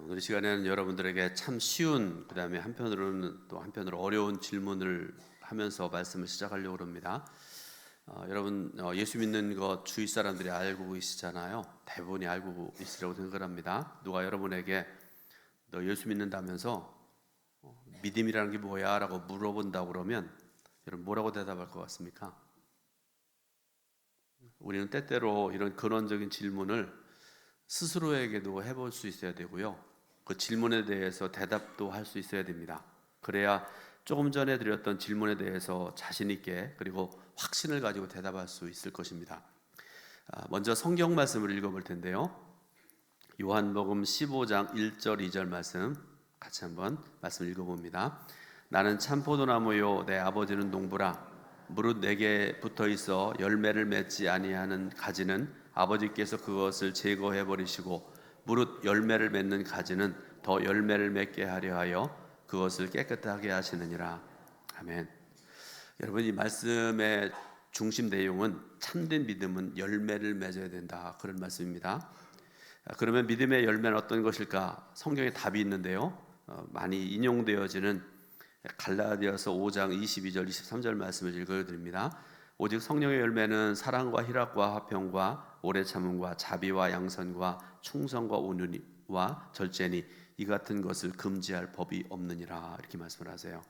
오늘 이 시간에는 여러분들에게 참 쉬운 그다음에 한편으로는 또 한편으로 어려운 질문을 하면서 말씀을 시작하려고 합니다. 여러분 예수 믿는 것 주위 사람들이 알고 계시잖아요. 대부분이 알고 있으라고 생각을 합니다. 누가 여러분에게 너 예수 믿는다면서 믿음이라는 게 뭐야? 라고 물어본다고 그러면 여러분 뭐라고 대답할 것 같습니까? 우리는 때때로 이런 근원적인 질문을 스스로에게도 해볼 수 있어야 되고요. 그 질문에 대해서 대답도 할 수 있어야 됩니다. 그래야 조금 전에 드렸던 질문에 대해서 자신 있게 그리고 확신을 가지고 대답할 수 있을 것입니다. 먼저 성경 말씀을 읽어볼 텐데요. 요한복음 15장 1절 2절 말씀 같이 한번 말씀 읽어봅니다. 나는 참 포도나무요 내 아버지는 농부라. 무릇 내게 붙어 있어 열매를 맺지 아니하는 가지는 아버지께서 그것을 제거해 버리시고 무릇 열매를 맺는 가지는 더 열매를 맺게 하려 하여 그것을 깨끗하게 하시느니라. 아멘. 여러분, 이 말씀의 중심 내용은 참된 믿음은 열매를 맺어야 된다, 그런 말씀입니다. 그러면 믿음의 열매는 어떤 것일까? 성경에 답이 있는데요. 많이 인용되어지는 갈라디아서 5장 22절 23절 말씀을 읽어드립니다. 오직 성령의 열매는 사랑과 희락과 화평과 오래 참음과 자비와 양선과 충성과 온유와 절제니 이 같은 것을 금지할 법이 없느니라, 이렇게 말씀을 하세요.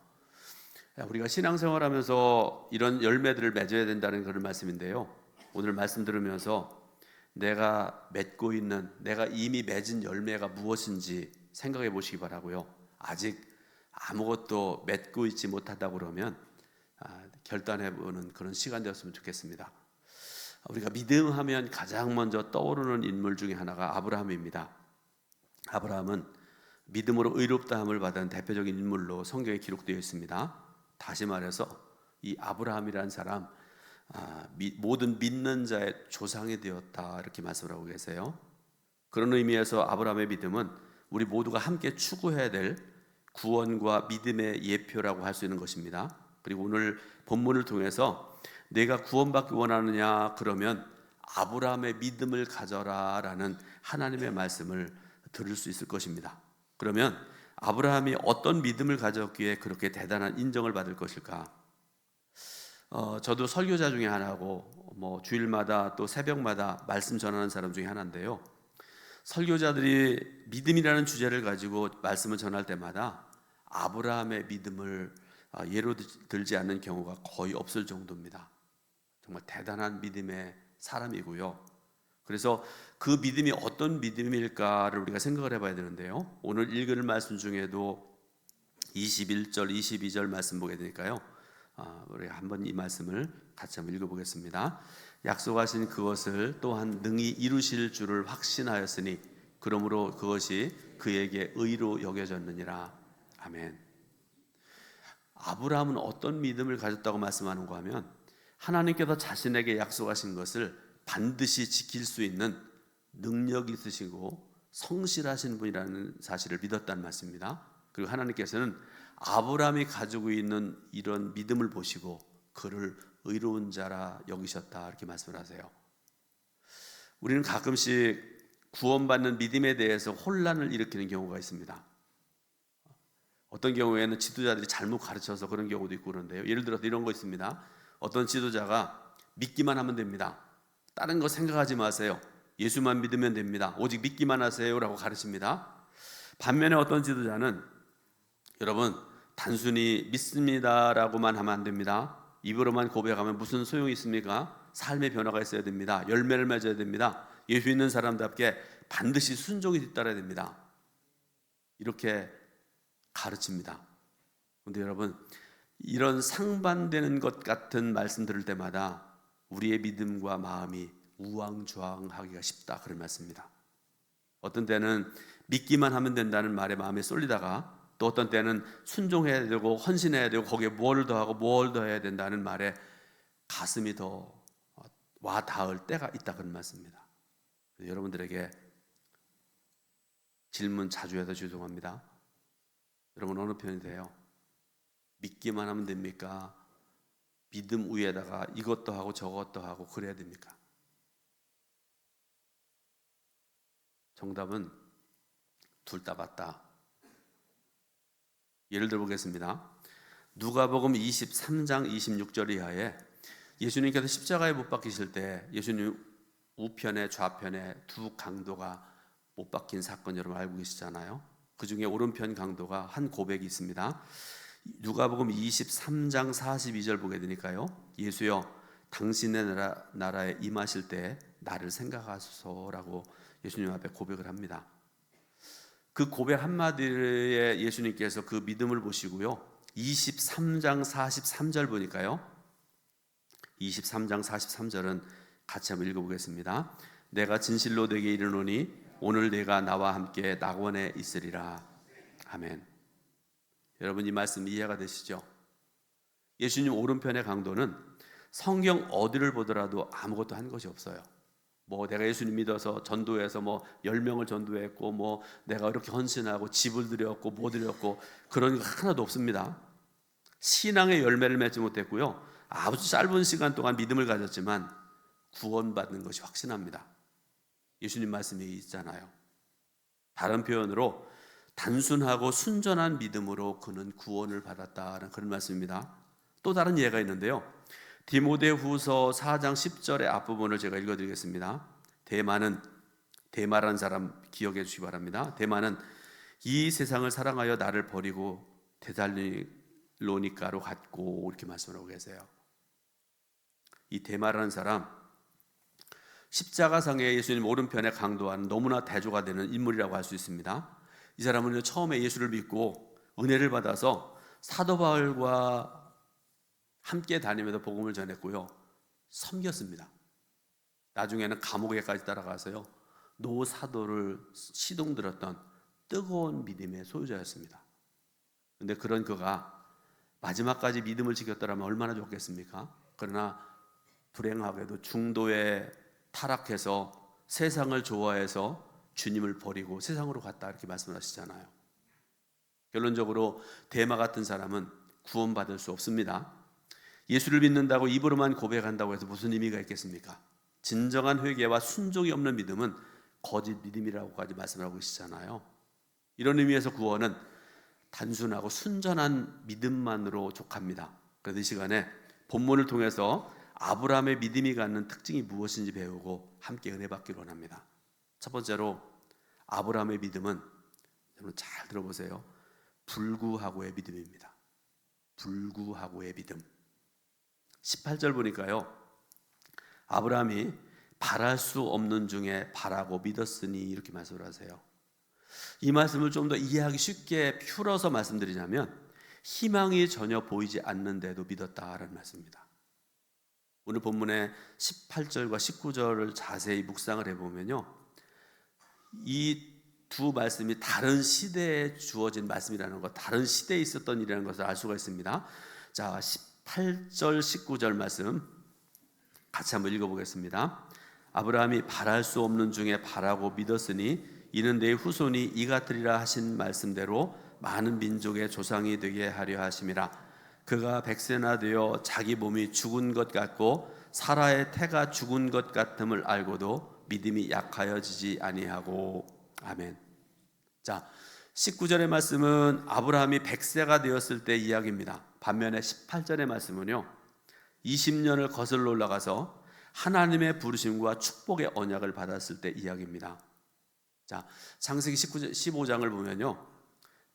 우리가 신앙생활하면서 이런 열매들을 맺어야 된다는 그런 말씀인데요. 오늘 말씀 들으면서 내가 맺고 있는, 내가 이미 맺은 열매가 무엇인지 생각해 보시기 바라고요. 아직 아무것도 맺고 있지 못하다 그러면 결단해 보는 그런 시간 되었으면 좋겠습니다. 우리가 믿음하면 가장 먼저 떠오르는 인물 중에 하나가 아브라함입니다. 아브라함은 믿음으로 의롭다함을 받은 대표적인 인물로 성경에 기록되어 있습니다. 다시 말해서 이 아브라함이라는 사람, 모든 믿는 자의 조상이 되었다, 이렇게 말씀을 하고 계세요. 그런 의미에서 아브라함의 믿음은 우리 모두가 함께 추구해야 될 구원과 믿음의 예표라고 할 수 있는 것입니다. 그리고 오늘 본문을 통해서 내가 구원받기 원하느냐 그러면 아브라함의 믿음을 가져라 라는 하나님의 말씀을 들을 수 있을 것입니다. 그러면 아브라함이 어떤 믿음을 가졌기에 그렇게 대단한 인정을 받을 것일까? 저도 설교자 중에 하나고 주일마다 또 새벽마다 말씀 전하는 사람 중에 하나인데요. 설교자들이 믿음이라는 주제를 가지고 말씀을 전할 때마다 아브라함의 믿음을 예로 들지 않는 경우가 거의 없을 정도입니다. 정말 대단한 믿음의 사람이고요. 그래서 그 믿음이 어떤 믿음일까를 우리가 생각을 해봐야 되는데요. 오늘 읽을 말씀 중에도 21절, 22절 말씀 보게 되니까요. 우리가 한번 이 말씀을 같이 한번 읽어보겠습니다. 약속하신 그것을 또한 능히 이루실 줄을 확신하였으니 그러므로 그것이 그에게 의로 여겨졌느니라. 아멘. 아브라함은 어떤 믿음을 가졌다고 말씀하는가 하면 하나님께서 자신에게 약속하신 것을 반드시 지킬 수 있는 능력이 있으시고 성실하신 분이라는 사실을 믿었다는 말씀입니다. 그리고 하나님께서는 아브라함이 가지고 있는 이런 믿음을 보시고 그를 의로운 자라 여기셨다, 이렇게 말씀을 하세요. 우리는 가끔씩 구원받는 믿음에 대해서 혼란을 일으키는 경우가 있습니다. 어떤 경우에는 지도자들이 잘못 가르쳐서 그런 경우도 있고 그런데요. 예를 들어서 이런 거 있습니다. 어떤 지도자가 믿기만 하면 됩니다. 다른 거 생각하지 마세요. 예수만 믿으면 됩니다. 오직 믿기만 하세요 라고 가르칩니다. 반면에 어떤 지도자는 여러분 단순히 믿습니다라고만 하면 안 됩니다. 입으로만 고백하면 무슨 소용이 있습니까? 삶의 변화가 있어야 됩니다. 열매를 맺어야 됩니다. 예수 있는 사람답게 반드시 순종이 뒤따라야 됩니다. 이렇게 가르칩니다. 그런데 여러분, 이런 상반되는 것 같은 말씀 들을 때마다 우리의 믿음과 마음이 우왕좌왕하기가 쉽다, 그런 말씀입니다. 어떤 때는 믿기만 하면 된다는 말에 마음에 쏠리다가 또 어떤 때는 순종해야 되고 헌신해야 되고 거기에 뭘 더하고 뭘 더 해야 된다는 말에 가슴이 더 와 닿을 때가 있다, 그런 말씀입니다. 여러분들에게 질문 자주 해서 죄송합니다. 여러분 어느 편이 돼요? 믿기만 하면 됩니까? 믿음 위에다가 이것도 하고 저것도 하고 그래야 됩니까? 정답은 둘 다 봤다. 예를 들어 보겠습니다. 누가복음 23장 26절 이하에 예수님께서 십자가에 못 박히실 때 예수님 우편에 좌편에 두 강도가 못 박힌 사건 여러분 알고 계시잖아요. 그 중에 오른편 강도가 한 고백이 있습니다. 누가복음 23장 42절 보게 되니까요. 예수여 당신의 나라에 임하실 때 나를 생각하소서라고 예수님 앞에 고백을 합니다. 그 고백 한마디에 예수님께서 그 믿음을 보시고요. 23장 43절 보니까요. 23장 43절은 같이 한번 읽어보겠습니다. 내가 진실로 내게 이르노니 오늘 내가 나와 함께 낙원에 있으리라. 아멘. 여러분 이 말씀 이해가 되시죠? 예수님 오른편의 강도는 성경 어디를 보더라도 아무것도 한 것이 없어요. 뭐 내가 예수님 믿어서 전도해서 뭐 10명을 전도했고 뭐 내가 이렇게 헌신하고 집을 드렸고 뭐 드렸고 그런 거 하나도 없습니다. 신앙의 열매를 맺지 못했고요. 아주 짧은 시간 동안 믿음을 가졌지만 구원받는 것이 확신합니다. 예수님 말씀이 있잖아요. 다른 표현으로 단순하고 순전한 믿음으로 그는 구원을 받았다는 그런 말씀입니다. 또 다른 예가 있는데요. 디모데후서 4장 10절의 앞부분을 제가 읽어드리겠습니다. 대마라는 사람 기억해 주시기 바랍니다. 대마는 이 세상을 사랑하여 나를 버리고 데살로니가로 갔고 이렇게 말씀하고 계세요. 이 대마라는 사람 십자가상에 예수님 오른편에 강도한 너무나 대조가 되는 인물이라고 할 수 있습니다. 이 사람은 처음에 예수를 믿고 은혜를 받아서 사도 바울과 함께 다니면서 복음을 전했고요. 섬겼습니다. 나중에는 감옥에까지 따라가서요. 노사도를 시동들었던 뜨거운 믿음의 소유자였습니다. 그런데 그런 그가 마지막까지 믿음을 지켰더라면 얼마나 좋겠습니까? 그러나 불행하게도 중도에 타락해서 세상을 좋아해서 주님을 버리고 세상으로 갔다 이렇게 말씀하시잖아요. 결론적으로 대마 같은 사람은 구원받을 수 없습니다. 예수를 믿는다고 입으로만 고백한다고 해서 무슨 의미가 있겠습니까? 진정한 회개와 순종이 없는 믿음은 거짓 믿음이라고까지 말씀하고 계시잖아요. 이런 의미에서 구원은 단순하고 순전한 믿음만으로 족합니다. 그래서 이 시간에 본문을 통해서 아브라함의 믿음이 갖는 특징이 무엇인지 배우고 함께 은혜 받기를 원합니다. 첫 번째로 아브라함의 믿음은 여러분 잘 들어보세요. 불구하고의 믿음입니다. 불구하고의 믿음. 18절 보니까요. 아브라함이 바랄 수 없는 중에 바라고 믿었으니 이렇게 말씀을 하세요. 이 말씀을 좀 더 이해하기 쉽게 풀어서 말씀드리자면 희망이 전혀 보이지 않는데도 믿었다라는 말씀입니다. 오늘 본문의 18절과 19절을 자세히 묵상을 해보면요. 이 두 말씀이 다른 시대에 주어진 말씀이라는 것, 다른 시대에 있었던 일이라는 것을 알 수가 있습니다. 자, 18절, 19절 말씀 같이 한번 읽어보겠습니다. 아브라함이 바랄 수 없는 중에 바라고 믿었으니 이는 내 후손이 이 같으리라 하신 말씀대로 많은 민족의 조상이 되게 하려 하심이라. 그가 백세나 되어 자기 몸이 죽은 것 같고 사라의 태가 죽은 것 같음을 알고도 믿음이 약하여지지 아니하고. 아멘. 자, 19절의 말씀은 아브라함이 100세가 되었을 때 이야기입니다. 반면에 18절의 말씀은요 20년을 거슬러 올라가서 하나님의 부르심과 축복의 언약을 받았을 때 이야기입니다. 자, 창세기 15장을 보면요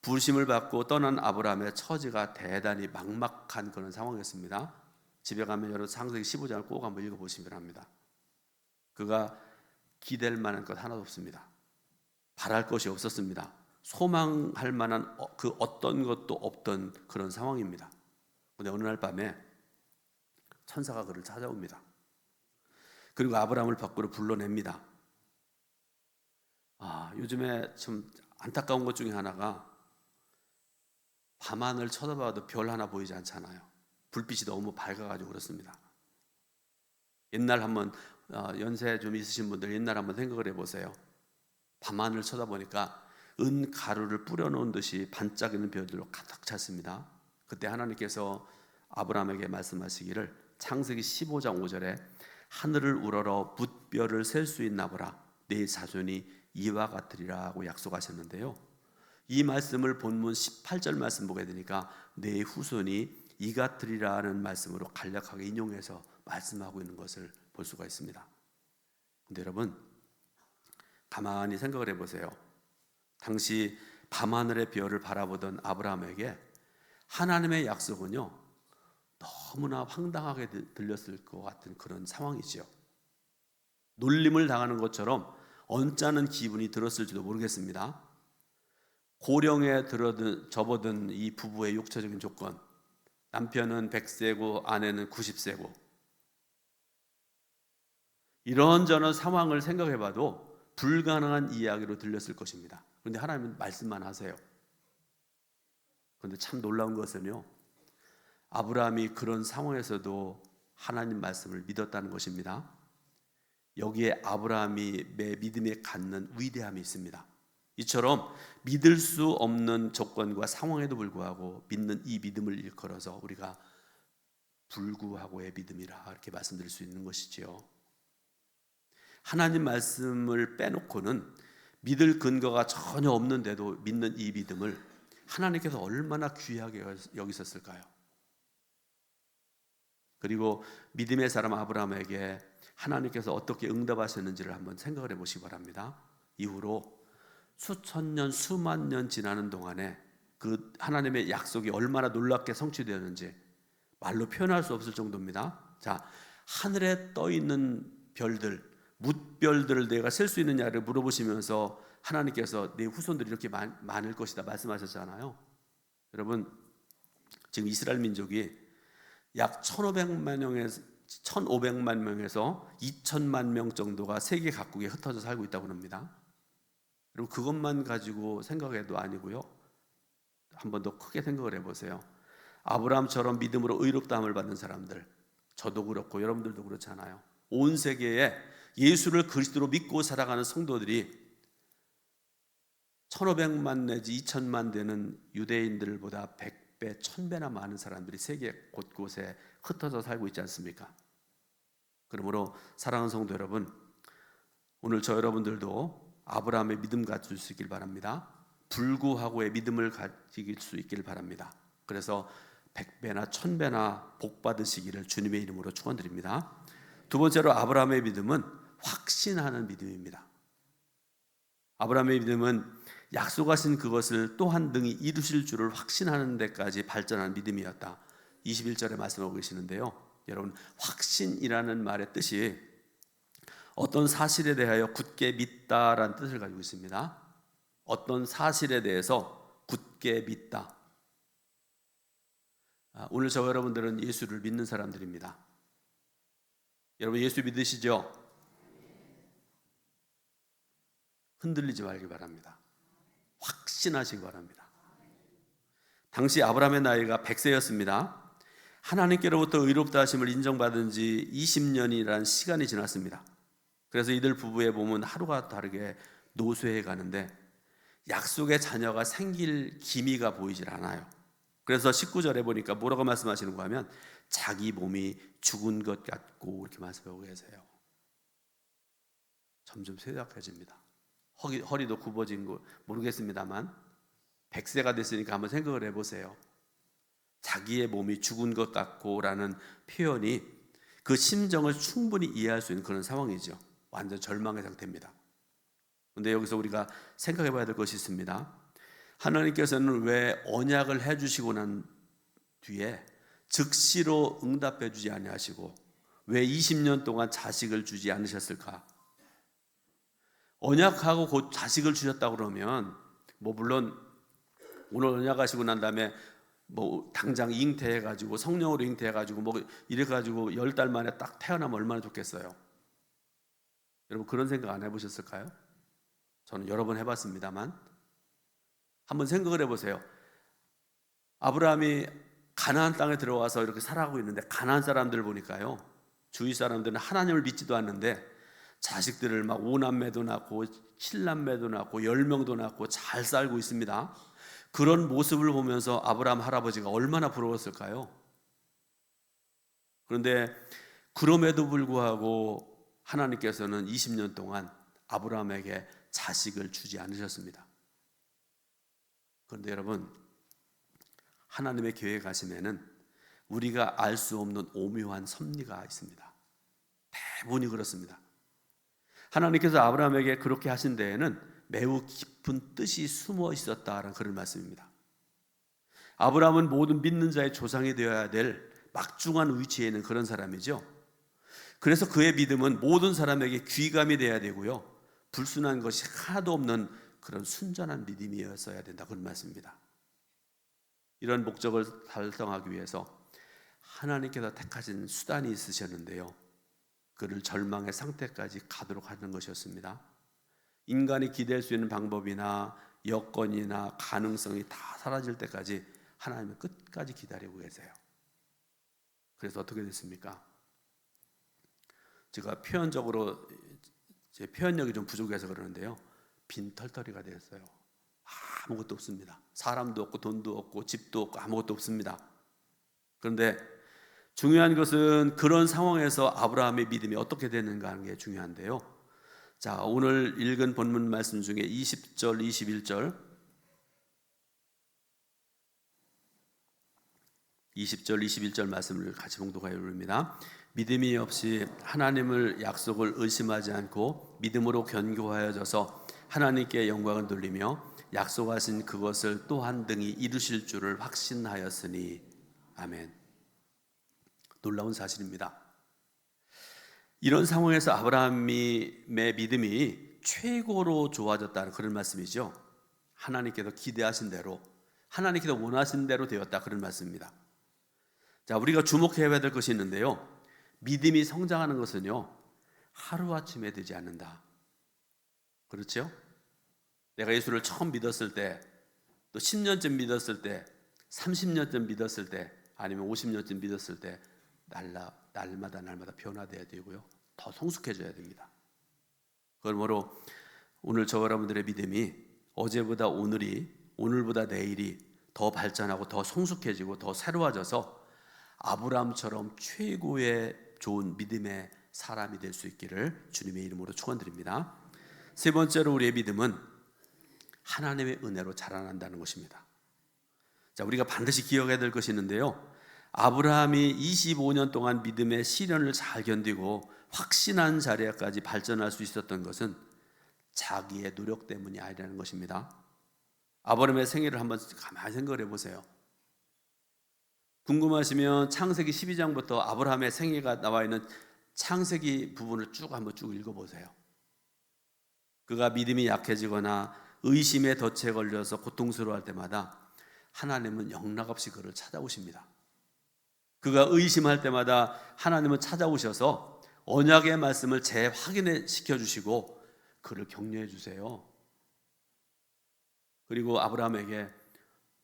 부르심을 받고 떠난 아브라함의 처지가 대단히 막막한 그런 상황이었습니다. 집에 가면 여러분 창세기 15장을 꼭 한번 읽어보시면 합니다. 그가 기댈 만한 것 하나도 없습니다. 바랄 것이 없었습니다. 소망할 만한 그 어떤 것도 없던 그런 상황입니다. 그런데 어느 날 밤에 천사가 그를 찾아옵니다. 그리고 아브라함을 밖으로 불러냅니다. 요즘에 좀 안타까운 것 중에 하나가 밤하늘 쳐다봐도 별 하나 보이지 않잖아요. 불빛이 너무 밝아가지고 그렇습니다. 옛날 한번 연세 좀 있으신 분들 옛날 한번 생각을 해보세요. 밤하늘 쳐다보니까 은 가루를 뿌려놓은 듯이 반짝이는 별들로 가득 찼습니다. 그때 하나님께서 아브라함에게 말씀하시기를 창세기 15장 5절에 하늘을 우러러 뭇별을 셀 수 있나 보라. 네 자손이 이와 같으리라고 약속하셨는데요. 이 말씀을 본문 18절 말씀 보게 되니까 내 후손이 이 같으리라는 말씀으로 간략하게 인용해서 말씀하고 있는 것을 볼 수가 있습니다. 근데 여러분, 가만히 생각을 해보세요. 당시 밤하늘의 별을 바라보던 아브라함에게 하나님의 약속은요, 너무나 황당하게 들렸을 것 같은 그런 상황이지요. 놀림을 당하는 것처럼 언짢은 기분이 들었을지도 모르겠습니다. 고령에 접어든 이 부부의 육체적인 조건, 남편은 100세고 아내는 90세고, 이런저런 상황을 생각해봐도 불가능한 이야기로 들렸을 것입니다. 그런데 하나님은 말씀만 하세요. 그런데 참 놀라운 것은요, 아브라함이 그런 상황에서도 하나님 말씀을 믿었다는 것입니다. 여기에 아브라함이 내 믿음에 갖는 위대함이 있습니다. 이처럼 믿을 수 없는 조건과 상황에도 불구하고 믿는 이 믿음을 일컬어서 우리가 불구하고의 믿음이라 이렇게 말씀드릴 수 있는 것이지요. 하나님 말씀을 빼놓고는 믿을 근거가 전혀 없는데도 믿는 이 믿음을 하나님께서 얼마나 귀하게 여기셨을까요? 그리고 믿음의 사람 아브라함에게 하나님께서 어떻게 응답하셨는지를 한번 생각을 해보시기 바랍니다. 이후로 수천 년, 수만 년 지나는 동안에 그 하나님의 약속이 얼마나 놀랍게 성취되었는지 말로 표현할 수 없을 정도입니다. 자, 하늘에 떠 있는 별들, 뭇별들을 내가 셀 수 있느냐를 물어보시면서 하나님께서 내 후손들이 이렇게 많을 것이다 말씀하셨잖아요. 여러분, 지금 이스라엘 민족이 약 1500만 명에서 2000만 명 정도가 세계 각국에 흩어져 살고 있다고 합니다. 여러분, 그것만 가지고 생각해도 아니고요, 한 번 더 크게 생각을 해보세요. 아브라함처럼 믿음으로 의롭다함을 받는 사람들, 저도 그렇고 여러분들도 그렇잖아요. 온 세계에 예수를 그리스도로 믿고 살아가는 성도들이 1500만 내지 2000만 되는 유대인들보다 100배, 1000배나 많은 사람들이 세계 곳곳에 흩어져 살고 있지 않습니까? 그러므로 사랑하는 성도 여러분, 오늘 저 여러분들도 아브라함의 믿음 가질 수 있길 바랍니다. 불구하고의 믿음을 가질 수 있길 바랍니다. 그래서 100배나 1000배나 복 받으시기를 주님의 이름으로 축원드립니다. 두 번째로 아브라함의 믿음은 확신하는 믿음입니다. 아브라함의 믿음은 약속하신 그것을 또한 등이 이루실 줄을 확신하는 데까지 발전한 믿음이었다. 21절에 말씀하고 계시는데요, 여러분, 확신이라는 말의 뜻이 어떤 사실에 대하여 굳게 믿다라는 뜻을 가지고 있습니다. 어떤 사실에 대해서 굳게 믿다. 오늘 저 여러분들은 예수를 믿는 사람들입니다. 여러분, 예수 믿으시죠? 흔들리지 말기 바랍니다. 확신하시기 바랍니다. 당시 아브라함의 나이가 100세였습니다. 하나님께로부터 의롭다 하심을 인정받은 지 20년이라는 시간이 지났습니다. 그래서 이들 부부의 몸은 하루가 다르게 노쇠해 가는데 약속의 자녀가 생길 기미가 보이질 않아요. 그래서 19절에 보니까 뭐라고 말씀하시는가 하면 자기 몸이 죽은 것 같고 이렇게 말씀하고 계세요. 점점 쇠약해집니다. 허리도 굽어진 거 모르겠습니다만 100세가 됐으니까 한번 생각을 해보세요. 자기의 몸이 죽은 것 같고 라는 표현이 그 심정을 충분히 이해할 수 있는 그런 상황이죠. 완전 절망의 상태입니다. 그런데 여기서 우리가 생각해 봐야 될 것이 있습니다. 하나님께서는 왜 언약을 해주시고 난 뒤에 즉시로 응답해 주지 아니하시고 왜 20년 동안 자식을 주지 않으셨을까? 언약하고 곧 자식을 주셨다 그러면 물론 오늘 언약하시고 난 다음에 당장 잉태해가지고 성령으로 잉태해가지고 이래가지고 10달 만에 딱 태어나면 얼마나 좋겠어요. 여러분, 그런 생각 안 해보셨을까요? 저는 여러 번 해봤습니다만 한번 생각을 해보세요. 아브라함이 가나안 땅에 들어와서 이렇게 살아가고 있는데 가나안 사람들 보니까요, 주위 사람들은 하나님을 믿지도 않는데 자식들을 막 5남매도 낳고 7남매도 낳고 10명도 낳고 잘 살고 있습니다. 그런 모습을 보면서 아브라함 할아버지가 얼마나 부러웠을까요? 그런데 그럼에도 불구하고 하나님께서는 20년 동안 아브라함에게 자식을 주지 않으셨습니다. 그런데 여러분, 하나님의 계획 하심에는 우리가 알 수 없는 오묘한 섭리가 있습니다. 대부분이 그렇습니다. 하나님께서 아브라함에게 그렇게 하신 데에는 매우 깊은 뜻이 숨어 있었다라는 그런 말씀입니다. 아브라함은 모든 믿는 자의 조상이 되어야 될 막중한 위치에 있는 그런 사람이죠. 그래서 그의 믿음은 모든 사람에게 귀감이 되어야 되고요, 불순한 것이 하나도 없는 그런 순전한 믿음이었어야 된다, 그런 말씀입니다. 이런 목적을 달성하기 위해서 하나님께서 택하신 수단이 있으셨는데요, 그를 절망의 상태까지 가도록 하는 것이었습니다. 인간이 기댈 수 있는 방법이나 여건이나 가능성이 다 사라질 때까지 하나님은 끝까지 기다리고 계세요. 그래서 어떻게 됐습니까? 제가 표현적으로 제 표현력이 좀 부족해서 그러는데요, 빈털터리가 되었어요. 아무것도 없습니다. 사람도 없고 돈도 없고 집도 없고 아무것도 없습니다. 그런데 중요한 것은 그런 상황에서 아브라함의 믿음이 어떻게 되는가 하는 게 중요한데요. 자, 오늘 읽은 본문 말씀 중에 20절, 21절 20절, 21절 말씀을 같이 봉독하여 올립니다. 믿음이 없이 하나님을 약속을 의심하지 않고 믿음으로 견고하여져서 하나님께 영광을 돌리며 약속하신 그것을 또 한 등이 이루실 줄을 확신하였으니. 아멘. 놀라운 사실입니다. 이런 상황에서 아브라함의 믿음이 최고로 좋아졌다는 그런 말씀이죠. 하나님께서 기대하신 대로, 하나님께서 원하신 대로 되었다, 그런 말씀입니다. 자, 우리가 주목해야 될 것이 있는데요, 믿음이 성장하는 것은요, 하루아침에 되지 않는다. 그렇죠? 내가 예수를 처음 믿었을 때, 또 10년쯤 믿었을 때, 30년쯤 믿었을 때, 아니면 50년쯤 믿었을 때 날마다 변화되어야 되고요, 더 성숙해져야 됩니다. 그러므로 오늘 저와 여러분들의 믿음이 어제보다 오늘이, 오늘보다 내일이 더 발전하고 더 성숙해지고 더 새로워져서 아브라함처럼 최고의 좋은 믿음의 사람이 될 수 있기를 주님의 이름으로 축원드립니다. 세 번째로 우리의 믿음은 하나님의 은혜로 자라난다는 것입니다. 자, 우리가 반드시 기억해야 될 것이 있는데요, 아브라함이 25년 동안 믿음의 시련을 잘 견디고 확신한 자리까지 발전할 수 있었던 것은 자기의 노력 때문이 아니라는 것입니다. 아브라함의 생애를 한번 가만히 생각을 해보세요. 궁금하시면 창세기 12장부터 아브라함의 생애가 나와 있는 창세기 부분을 한번 쭉 읽어보세요. 그가 믿음이 약해지거나 의심의 덫에 걸려서 고통스러워할 때마다 하나님은 영락없이 그를 찾아오십니다. 그가 의심할 때마다 하나님은 찾아오셔서 언약의 말씀을 재확인해 시켜주시고 그를 격려해 주세요. 그리고 아브라함에게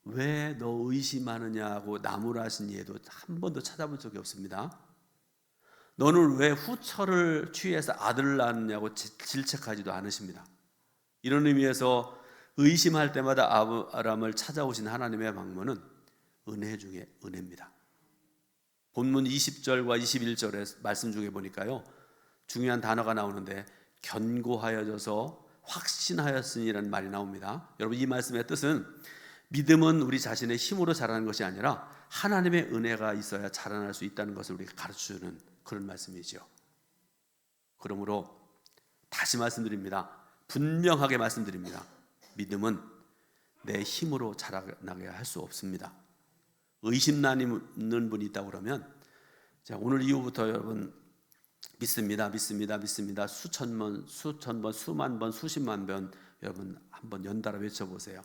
왜 너 의심하느냐고 나무라신 예도 한 번도 찾아본 적이 없습니다. 너는 왜 후처를 취해서 아들을 낳느냐고 질책하지도 않으십니다. 이런 의미에서 의심할 때마다 아브라함을 찾아오신 하나님의 방문은 은혜 중에 은혜입니다. 본문 20절과 21절의 말씀 중에 보니까요, 중요한 단어가 나오는데 견고하여져서 확신하였으니라는 말이 나옵니다. 여러분, 이 말씀의 뜻은 믿음은 우리 자신의 힘으로 자라는 것이 아니라 하나님의 은혜가 있어야 자라날 수 있다는 것을 우리가 가르쳐주는 그런 말씀이죠. 그러므로 다시 말씀드립니다. 분명하게 말씀드립니다. 믿음은 내 힘으로 자라나게 할 수 없습니다. 의심난 있는 분이 있다고 그러면, 자, 오늘 이후부터 여러분 믿습니다, 믿습니다, 믿습니다 수천 번, 수만 번, 수십만 번 여러분 한번 연달아 외쳐보세요.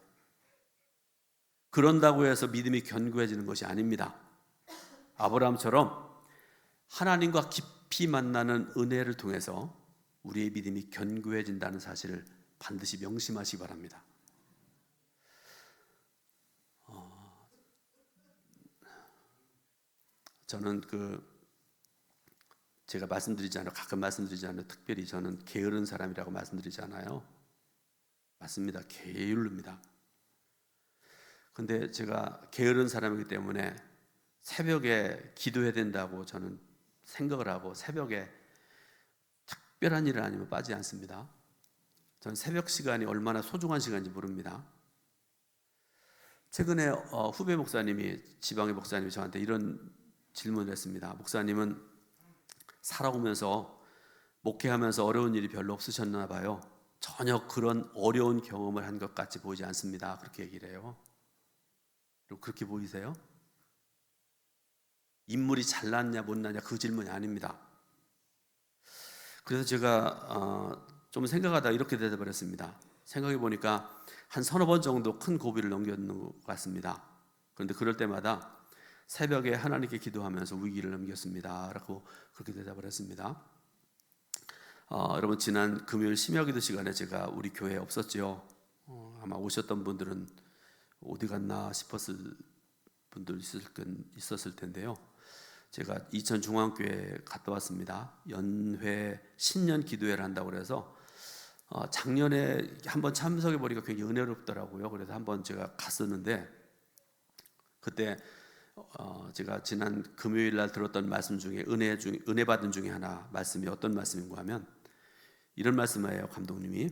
그런다고 해서 믿음이 견고해지는 것이 아닙니다. 아브라함처럼 하나님과 깊이 만나는 은혜를 통해서 우리의 믿음이 견고해진다는 사실을 반드시 명심하시기 바랍니다. 저는 제가 가끔 말씀드리지 않아요. 특별히 저는 게으른 사람이라고 말씀드리지 않아요. 맞습니다. 게으릅니다. 근데 제가 게으른 사람이기 때문에 새벽에 기도해야 된다고 저는 생각을 하고 새벽에 특별한 일을 아니면 빠지지 않습니다. 전 새벽 시간이 얼마나 소중한 시간인지 모릅니다. 최근에 후배 목사님이, 지방의 목사님이 저한테 이런 질문을 했습니다. 목사님은 살아오면서 목회하면서 어려운 일이 별로 없으셨나 봐요. 전혀 그런 어려운 경험을 한 것 같이 보이지 않습니다. 그렇게 얘기를 해요. 그렇게 보이세요? 인물이 잘났냐 못났냐 그 질문이 아닙니다. 그래서 제가 좀 생각하다가 이렇게 대답을 했습니다. 생각해 보니까 한 서너 번 정도 큰 고비를 넘겼는 것 같습니다. 그런데 그럴 때마다 새벽에 하나님께 기도하면서 위기를 넘겼습니다. 라고 그렇게 대답을 했습니다. 여러분, 지난 금요일 심야기도 시간에 제가 우리 교회에 없었죠. 아마 오셨던 분들은 어디 갔나 싶었을 분들 있었을 텐데요. 제가 이천중앙교회에 갔다 왔습니다. 연회 신년 기도회를 한다고 그래서 작년에 한번 참석해 보니까 굉장히 은혜롭더라고요. 그래서 한번 제가 갔었는데, 그때 제가 지난 금요일 날 들었던 말씀 중에 은혜 받은 중에 하나 말씀이 어떤 말씀인가 하면 이런 말씀이에요. 감독님이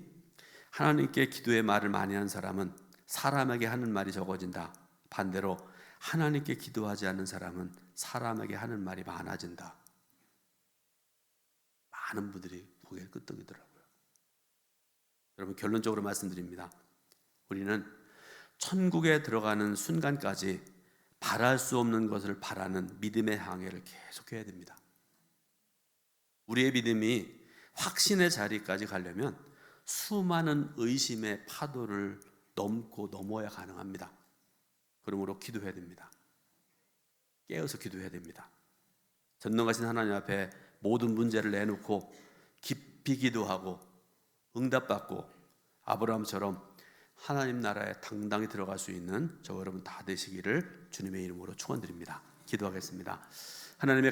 하나님께 기도의 말을 많이 하는 사람은 사람에게 하는 말이 적어진다. 반대로 하나님께 기도하지 않는 사람은 사람에게 하는 말이 많아진다. 많은 분들이 고개를 끄덕이더라고요. 여러분, 결론적으로 말씀드립니다. 우리는 천국에 들어가는 순간까지 바랄 수 없는 것을 바라는 믿음의 항해를 계속해야 됩니다. 우리의 믿음이 확신의 자리까지 가려면 수많은 의심의 파도를 넘어야 가능합니다. 그러므로 기도해야 됩니다. 깨어서 기도해야 됩니다. 전능하신 하나님 앞에 모든 문제를 내놓고 깊이 기도하고 응답받고 아브라함처럼 하나님 나라에 당당히 들어갈 수 있는 저 여러분 다 되시기를 주님의 이름으로 축원드립니다. 기도하겠습니다. 하나님의